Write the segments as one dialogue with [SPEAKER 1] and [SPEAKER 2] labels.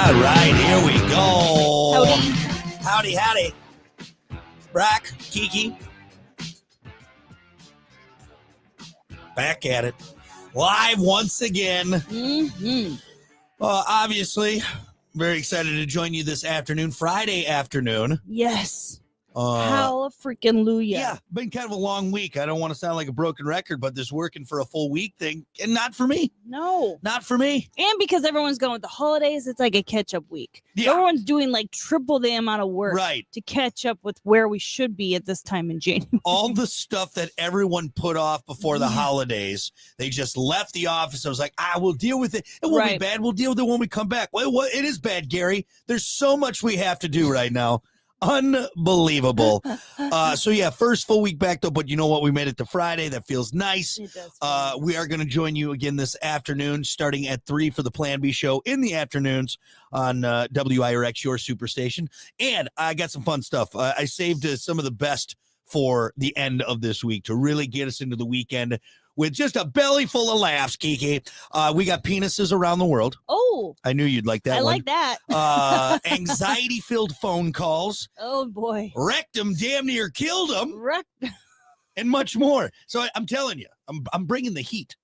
[SPEAKER 1] All right, here we go.
[SPEAKER 2] Howdy.
[SPEAKER 1] Howdy. Brock, Kiki. Back at it. Live once again.
[SPEAKER 2] Mm-hmm.
[SPEAKER 1] Obviously, very excited to join you this afternoon, Friday afternoon.
[SPEAKER 2] Yes. Hallelujah.
[SPEAKER 1] Yeah, been kind of a long week. I don't want to sound like a broken record, but this working for a full week thing, and not for me.
[SPEAKER 2] No.
[SPEAKER 1] Not for me.
[SPEAKER 2] And because everyone's going with the holidays, it's like a catch-up week.
[SPEAKER 1] Yeah.
[SPEAKER 2] So everyone's doing like triple the amount of work to catch up with where we should be at this time in January.
[SPEAKER 1] All the stuff that everyone put off before the holidays, they just left the office. I was like, we'll deal with it. It won't be bad. We'll deal with it when we come back. Well, it is bad, Gary. There's so much we have to do right now. Unbelievable. So yeah, first full week back though, but you know what? We made it to Friday. That feels nice.
[SPEAKER 2] It does.
[SPEAKER 1] We are going to join you again this afternoon, starting at 3 for the Plan B show in the afternoons on WIRX, your superstation. And I got some fun stuff. I saved some of the best for the end of this week to really get us into the weekend with just a belly full of laughs, Kiki. We got penises around the world.
[SPEAKER 2] Oh.
[SPEAKER 1] I knew you'd like that
[SPEAKER 2] I
[SPEAKER 1] one.
[SPEAKER 2] like that.
[SPEAKER 1] Anxiety-filled phone calls.
[SPEAKER 2] Oh, boy.
[SPEAKER 1] Rectum damn near killed him. And much more. So I'm telling you, I'm bringing the heat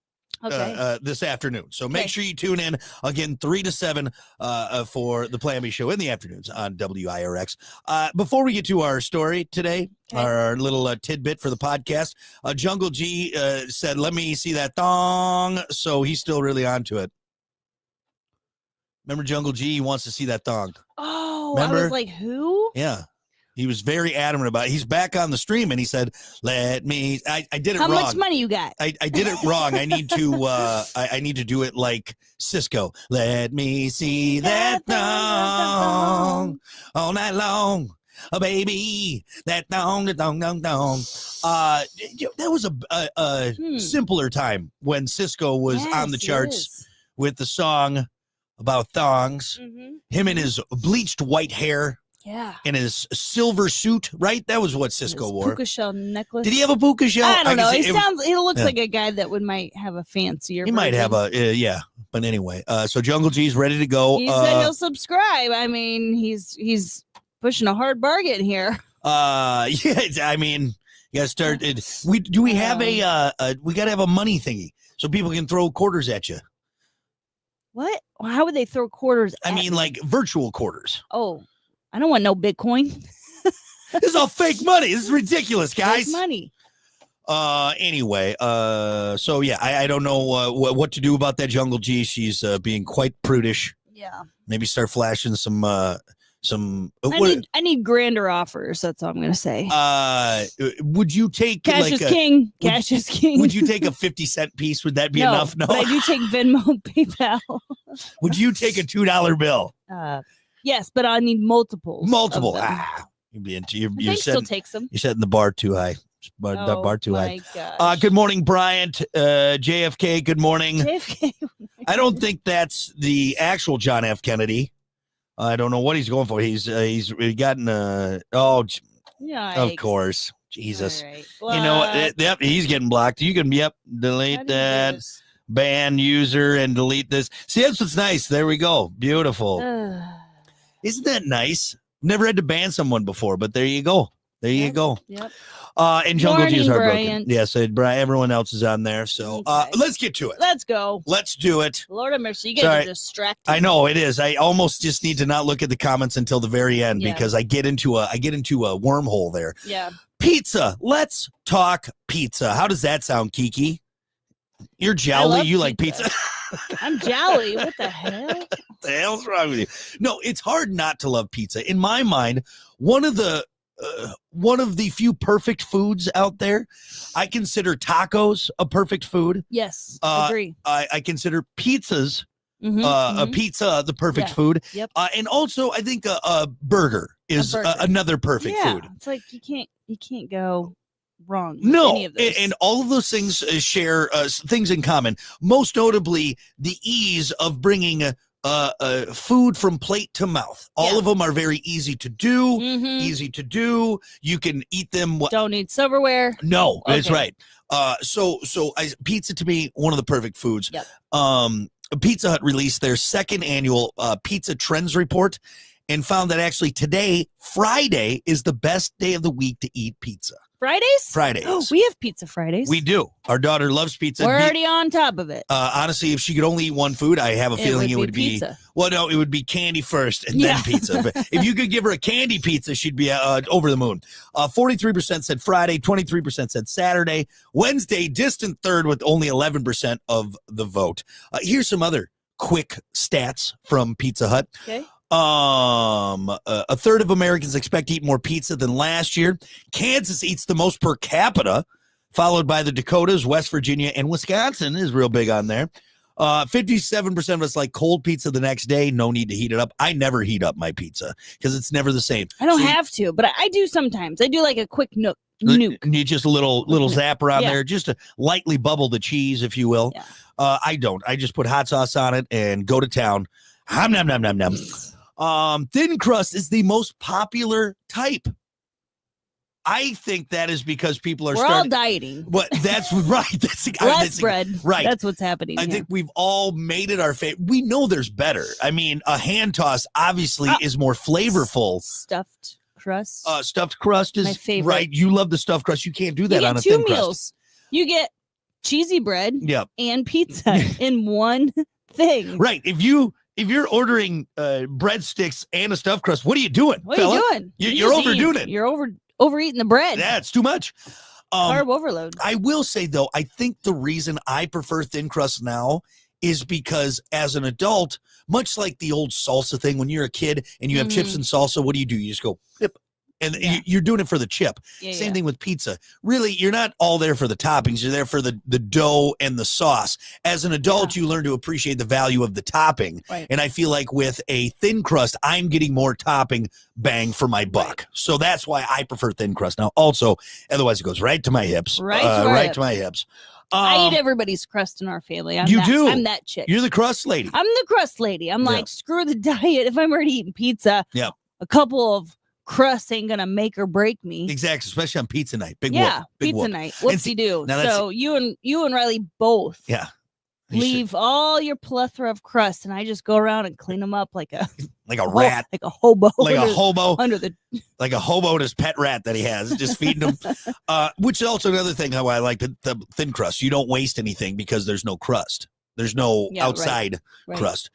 [SPEAKER 1] this afternoon. So make sure you tune in again 3 to 7 for the Plan B show in the afternoons on WIRX. Before we get to our story today, our little tidbit for the podcast, Jungle G said, "Let me see that thong." So he's still really onto it. Remember Jungle G? He wants to see that thong.
[SPEAKER 2] Oh,
[SPEAKER 1] remember?
[SPEAKER 2] I was like, who?
[SPEAKER 1] Yeah. He was very adamant about it. He's back on the stream, and he said, "Let me." I did it wrong.
[SPEAKER 2] How much money you got?
[SPEAKER 1] I did it wrong. I need to. I need to do it like Cisco. Let me see that thong all night long, baby. That thong, the thong, thong, thong. That was a simpler time when Cisco was on the charts with the song about thongs. Mm-hmm. Him and his bleached white hair.
[SPEAKER 2] Yeah.
[SPEAKER 1] In his silver suit, right? That was what Cisco wore.
[SPEAKER 2] Puka shell necklace.
[SPEAKER 1] Did he have a puka shell?
[SPEAKER 2] I don't know. He looks like a guy that might have a fancier.
[SPEAKER 1] He might have a But anyway, so Jungle G's ready to go.
[SPEAKER 2] He said he'll subscribe. I mean, he's pushing a hard bargain here.
[SPEAKER 1] I mean, you gotta start. We have we gotta have a money thingy so people can throw quarters at you.
[SPEAKER 2] What? How would they throw quarters?
[SPEAKER 1] I mean, like virtual quarters.
[SPEAKER 2] Oh. I don't want no Bitcoin.
[SPEAKER 1] This is all fake money. This is ridiculous, guys.
[SPEAKER 2] Fake money.
[SPEAKER 1] Anyway, so yeah, I don't know what to do about that Jungle G. She's being quite prudish.
[SPEAKER 2] Yeah.
[SPEAKER 1] Maybe start flashing some. I
[SPEAKER 2] need grander offers. That's all I'm gonna say.
[SPEAKER 1] Would you take
[SPEAKER 2] cash is king? Cash is king.
[SPEAKER 1] Would you take a 50-cent piece? Would that be enough? No,
[SPEAKER 2] but I do take Venmo, PayPal.
[SPEAKER 1] Would you take a $2 bill?
[SPEAKER 2] Yes, but I need multiples.
[SPEAKER 1] Multiple. You'd be into you.
[SPEAKER 2] Still takes them.
[SPEAKER 1] You're setting the bar too high. Bar too high.
[SPEAKER 2] Gosh.
[SPEAKER 1] Good morning, Bryant. JFK. Good morning.
[SPEAKER 2] JFK.
[SPEAKER 1] I don't think that's the actual John F. Kennedy. I don't know what he's going for. He's gotten of course. Jesus.
[SPEAKER 2] Right.
[SPEAKER 1] You know, yep, he's getting blocked. You can delete that. Ban user and delete this. See, that's what's nice. There we go. Beautiful. Isn't that nice? Never had to ban someone before, but there you go. There you go.
[SPEAKER 2] Yep.
[SPEAKER 1] And Jungle G is heartbroken.
[SPEAKER 2] Bryant.
[SPEAKER 1] Yes, everyone else is on there. So let's get to it.
[SPEAKER 2] Let's go.
[SPEAKER 1] Let's do it.
[SPEAKER 2] Lord have mercy. You get distracted.
[SPEAKER 1] I know it is. I almost just need to not look at the comments until the very end because I get into a wormhole there.
[SPEAKER 2] Yeah.
[SPEAKER 1] Pizza. Let's talk pizza. How does that sound, Kiki? You're jolly. You like pizza.
[SPEAKER 2] I'm jolly. What the hell?
[SPEAKER 1] What the hell's wrong with you? No, it's hard not to love pizza. In my mind, one of the few perfect foods out there. I consider tacos a perfect food.
[SPEAKER 2] Yes, agree.
[SPEAKER 1] I consider pizzas, a pizza, the perfect food.
[SPEAKER 2] Yep.
[SPEAKER 1] And also, I think a burger is another perfect food.
[SPEAKER 2] It's like you can't go wrong.
[SPEAKER 1] No,
[SPEAKER 2] any of this.
[SPEAKER 1] And all of those things share things in common. Most notably, the ease of bringing food from plate to mouth. All of them are very easy to do. Easy to do. You can eat them.
[SPEAKER 2] Don't need silverware.
[SPEAKER 1] No, that's right. So pizza to me, one of the perfect foods.
[SPEAKER 2] Yep.
[SPEAKER 1] Pizza Hut released their second annual Pizza Trends Report and found that actually today, Friday, is the best day of the week to eat pizza.
[SPEAKER 2] Fridays? Oh, we have Pizza Fridays.
[SPEAKER 1] We do. Our daughter loves pizza.
[SPEAKER 2] We're already on top of it.
[SPEAKER 1] Honestly, if she could only eat one food, I have a feeling it would be
[SPEAKER 2] pizza.
[SPEAKER 1] Well, no, it would be candy first and then pizza. If you could give her a candy pizza, she'd be over the moon. 43% said Friday, 23% said Saturday. Wednesday, distant third with only 11% of the vote. Here's some other quick stats from Pizza Hut.
[SPEAKER 2] Okay.
[SPEAKER 1] A third of Americans expect to eat more pizza than last year. Kansas eats the most per capita, followed by the Dakotas, West Virginia, and Wisconsin is real big on there. 57% of us like cold pizza the next day. No need to heat it up. I never heat up my pizza because it's never the same.
[SPEAKER 2] I don't have to, but I do sometimes. I do like a quick nuke.
[SPEAKER 1] Need just a little zapper on there, just to lightly bubble the cheese, if you will.
[SPEAKER 2] Yeah.
[SPEAKER 1] I don't. I just put hot sauce on it and go to town. Nom, nom, nom, nom, nom. Thin crust is the most popular type. I think that is because people are
[SPEAKER 2] all dieting.
[SPEAKER 1] But that's right.
[SPEAKER 2] Less bread.
[SPEAKER 1] Right.
[SPEAKER 2] That's what's happening.
[SPEAKER 1] I think we've all made it our favorite. We know there's better. I mean, a hand toss obviously is more flavorful.
[SPEAKER 2] Stuffed crust.
[SPEAKER 1] Stuffed crust is
[SPEAKER 2] my favorite.
[SPEAKER 1] Right. You love the stuffed crust. You can't do that on a
[SPEAKER 2] thin
[SPEAKER 1] crust.
[SPEAKER 2] 2 meals. You get cheesy bread and pizza in one thing.
[SPEAKER 1] Right. If you're ordering breadsticks and a stuffed crust, what are you doing?
[SPEAKER 2] What are you doing?
[SPEAKER 1] You're overdoing it.
[SPEAKER 2] You're overeating the bread.
[SPEAKER 1] Yeah, it's too much.
[SPEAKER 2] Carb overload.
[SPEAKER 1] I will say, though, I think the reason I prefer thin crust now is because as an adult, much like the old salsa thing, when you're a kid and you have chips and salsa, what do? You just go, pip. And you're doing it for the chip. Same thing with pizza. Really, you're not all there for the toppings. You're there for the dough and the sauce. As an adult, you learn to appreciate the value of the topping.
[SPEAKER 2] Right.
[SPEAKER 1] And I feel like with a thin crust, I'm getting more topping bang for my buck. Right. So that's why I prefer thin crust. Now, also, otherwise it goes right to my hips.
[SPEAKER 2] Right
[SPEAKER 1] to my hips.
[SPEAKER 2] I eat everybody's crust in our family. I'm that chick.
[SPEAKER 1] You're the crust lady.
[SPEAKER 2] I'm the crust lady. I'm like, screw the diet. If I'm already eating pizza, a couple of crust ain't gonna make or break me.
[SPEAKER 1] Exactly, especially on pizza night. Big
[SPEAKER 2] pizza night. Whoopsie-doo. So you and Riley both leave all your plethora of crust, and I just go around and clean them up like a
[SPEAKER 1] rat,
[SPEAKER 2] like a hobo,
[SPEAKER 1] under the like a hobo, his pet rat that he has, just feeding him. Which is also another thing how I like the thin crust. You don't waste anything because there's no crust. There's no outside crust.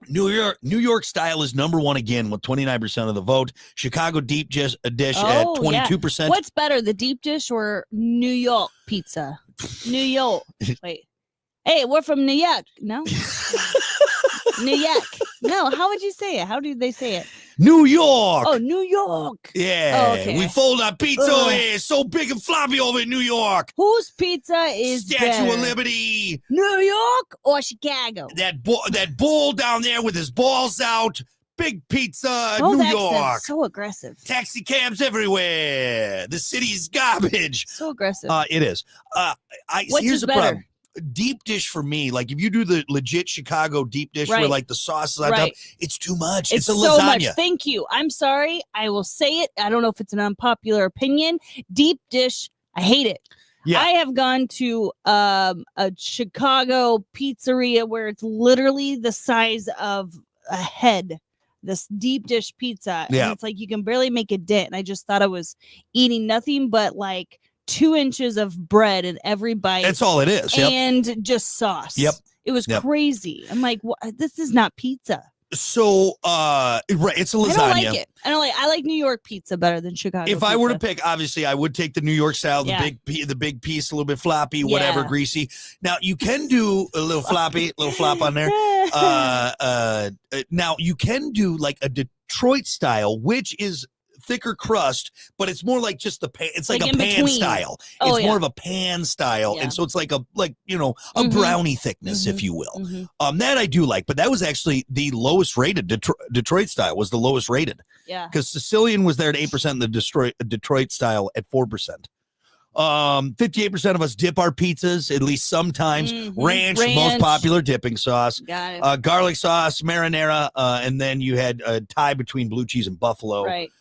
[SPEAKER 1] New York style is number one again with 29% of the vote. Chicago deep dish at 22%.
[SPEAKER 2] What's better, the deep dish or New York pizza? New York. Wait. Hey, we're from New York. No. New York. No, how would you say it? How do they say it?
[SPEAKER 1] New York.
[SPEAKER 2] Oh, New York.
[SPEAKER 1] Yeah. Oh, okay. We fold our pizza over here. It's so big and floppy over in New York.
[SPEAKER 2] Whose pizza is
[SPEAKER 1] Statue of Liberty?
[SPEAKER 2] New York or Chicago?
[SPEAKER 1] That bull down there with his balls out. Big pizza, New York.
[SPEAKER 2] So aggressive.
[SPEAKER 1] Taxi cabs everywhere. The city's garbage.
[SPEAKER 2] So aggressive.
[SPEAKER 1] It is. Here's the problem. Deep dish for me, like if you do the legit Chicago deep dish where like the sauce is on top, it's too much. It's a lasagna.
[SPEAKER 2] So much. Thank you. I'm sorry. I will say it. I don't know if it's an unpopular opinion. Deep dish, I hate it. Yeah. I have gone to a Chicago pizzeria where it's literally the size of a head. This deep dish pizza. And it's like you can barely make a dent. And I just thought I was eating nothing but like 2 inches of bread in every bite.
[SPEAKER 1] That's all it is.
[SPEAKER 2] And just sauce. It was crazy. I'm like, this is not pizza.
[SPEAKER 1] So, it's a lasagna.
[SPEAKER 2] I don't like it. I like New York pizza better than Chicago
[SPEAKER 1] If
[SPEAKER 2] pizza.
[SPEAKER 1] I were to pick, obviously, I would take the New York style, the big piece, a little bit floppy, whatever, greasy. Now, you can do a little floppy, a little flop on there. Now, you can do like a Detroit style, which is thicker crust, but it's more like just the pan. It's like a pan style. It's more of a pan style, and so it's like a brownie thickness, if you will. That I do like, but that was actually the lowest rated. Detroit style was the lowest rated.
[SPEAKER 2] Yeah,
[SPEAKER 1] because Sicilian was there at 8%, and the Detroit style at 4%. 58% of us dip our pizzas at least sometimes. Ranch, most popular dipping sauce.
[SPEAKER 2] Got it.
[SPEAKER 1] Garlic sauce, marinara, and then you had a tie between blue cheese and buffalo.
[SPEAKER 2] Right.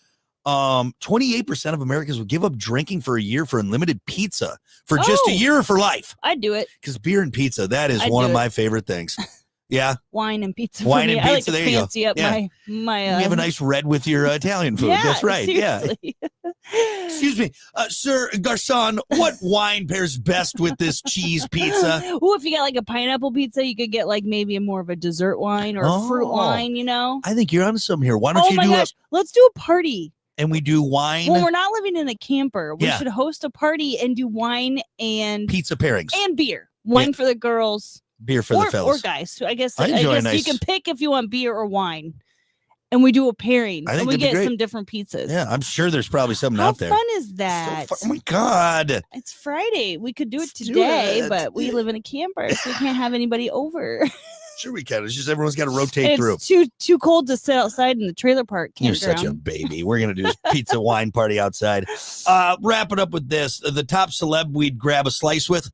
[SPEAKER 1] 28% of Americans would give up drinking for a year for unlimited pizza for just a year or for life.
[SPEAKER 2] I'd do it.
[SPEAKER 1] Because beer and pizza, that is one of my favorite things. Yeah.
[SPEAKER 2] Wine and pizza.
[SPEAKER 1] Wine
[SPEAKER 2] for me.
[SPEAKER 1] and pizza.
[SPEAKER 2] I like to
[SPEAKER 1] there
[SPEAKER 2] fancy
[SPEAKER 1] you go.
[SPEAKER 2] up my.
[SPEAKER 1] You have a nice red with your Italian food.
[SPEAKER 2] Yeah,
[SPEAKER 1] That's right.
[SPEAKER 2] seriously.
[SPEAKER 1] Yeah. Excuse me, sir Garcon. What wine pairs best with this cheese pizza?
[SPEAKER 2] Oh, if you got like a pineapple pizza, you could get like maybe more of a dessert wine or a fruit wine. You know.
[SPEAKER 1] I think you're onto something here. Why don't you do
[SPEAKER 2] let's do a party.
[SPEAKER 1] And we do wine.
[SPEAKER 2] Well, we're not living in a camper. We should host a party and do wine and
[SPEAKER 1] pizza pairings
[SPEAKER 2] and beer. Wine for the girls.
[SPEAKER 1] Beer for the fellas.
[SPEAKER 2] Or guys. I guess
[SPEAKER 1] nice.
[SPEAKER 2] You can pick if you want beer or wine. And we do a pairing.
[SPEAKER 1] I think
[SPEAKER 2] and we get some different pizzas.
[SPEAKER 1] Yeah, I'm sure there's probably something out there.
[SPEAKER 2] How fun is that?
[SPEAKER 1] Oh my God.
[SPEAKER 2] It's Friday. We could do it today, but we live in a camper, so we can't have anybody over.
[SPEAKER 1] Sure we can. It's just everyone's got to rotate through.
[SPEAKER 2] It's too cold to sit outside in the trailer park campground.
[SPEAKER 1] You're such a baby. We're going to do this pizza wine party outside. Wrap it up with this. The top celeb we'd grab a slice with,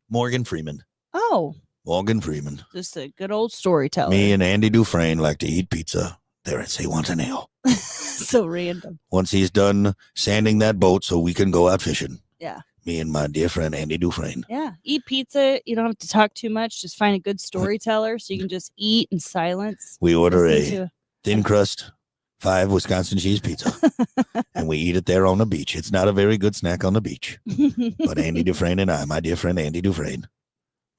[SPEAKER 1] Morgan Freeman.
[SPEAKER 2] Oh.
[SPEAKER 1] Morgan Freeman.
[SPEAKER 2] Just a good old storyteller.
[SPEAKER 1] Me and Andy Dufresne like to eat pizza there at Say Wantanale.
[SPEAKER 2] So random.
[SPEAKER 1] Once he's done sanding that boat so we can go out fishing.
[SPEAKER 2] Yeah.
[SPEAKER 1] Me and my dear friend Andy Dufresne.
[SPEAKER 2] Yeah. Eat pizza. You don't have to talk too much. Just find a good storyteller so you can just eat in silence.
[SPEAKER 1] We order a thin crust 5 Wisconsin cheese pizza. And we eat it there on the beach. It's not a very good snack on the beach. But Andy Dufresne and I, my dear friend Andy Dufresne,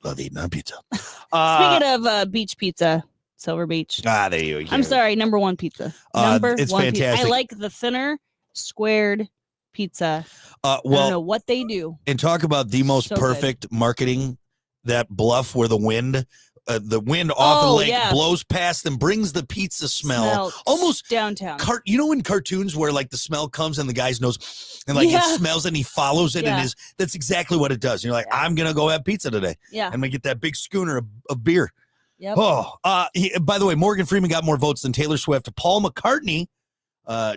[SPEAKER 1] love eating on pizza.
[SPEAKER 2] Speaking of beach pizza, Silver Beach.
[SPEAKER 1] There you go.
[SPEAKER 2] I'm sorry, number one pizza.
[SPEAKER 1] It's fantastic.
[SPEAKER 2] Pizza. I like the thinner, squared pizza. I don't know what they do.
[SPEAKER 1] And talk about the most perfect marketing, that bluff where the wind off the lake blows past and brings the pizza smell almost
[SPEAKER 2] downtown.
[SPEAKER 1] You know in cartoons where like the smell comes and the guy's nose and like it smells and he follows it and that's exactly what it does. And you're like, I'm gonna go have pizza today.
[SPEAKER 2] Yeah,
[SPEAKER 1] I'm gonna get that big schooner of beer.
[SPEAKER 2] Yep.
[SPEAKER 1] By the way, Morgan Freeman got more votes than Taylor Swift, Paul McCartney,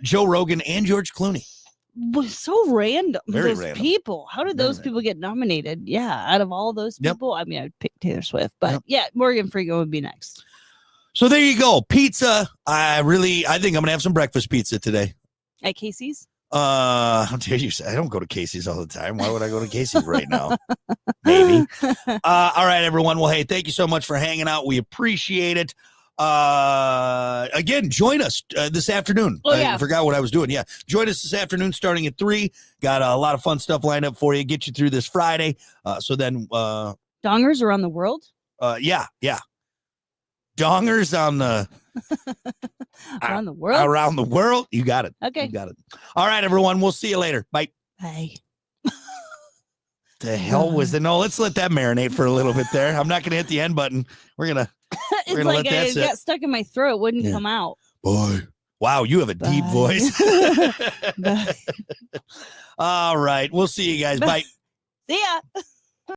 [SPEAKER 1] Joe Rogan, and George Clooney.
[SPEAKER 2] So random.
[SPEAKER 1] Very
[SPEAKER 2] those
[SPEAKER 1] random.
[SPEAKER 2] people. How did those people get nominated? Yeah, out of all those people, I mean, I'd pick Taylor Swift, but Morgan Freeman would be next.
[SPEAKER 1] So there you go. Pizza. I think I'm gonna have some breakfast pizza today.
[SPEAKER 2] At Casey's?
[SPEAKER 1] How dare you say I don't go to Casey's all the time. Why would I go to Casey's right now? Maybe. All right, everyone. Well, hey, thank you so much for hanging out. We appreciate it. Again, join us this afternoon. I forgot what I was doing. Yeah, join us this afternoon starting at 3. Got a lot of fun stuff lined up for you. Get you through this Friday. So then
[SPEAKER 2] dongers around the world.
[SPEAKER 1] Yeah. Dongers on the
[SPEAKER 2] around the world.
[SPEAKER 1] Around the world. You got it.
[SPEAKER 2] Okay.
[SPEAKER 1] You got it. All right, everyone. We'll see you later. Bye.
[SPEAKER 2] Bye.
[SPEAKER 1] The hell was the no? Let's let that marinate for a little bit there. I'm not gonna hit the end button. We're gonna
[SPEAKER 2] like let that sit. Got stuck in my throat. Wouldn't come out.
[SPEAKER 1] Boy. Wow, you have a deep voice. All right. We'll see you guys. Bye.
[SPEAKER 2] See ya.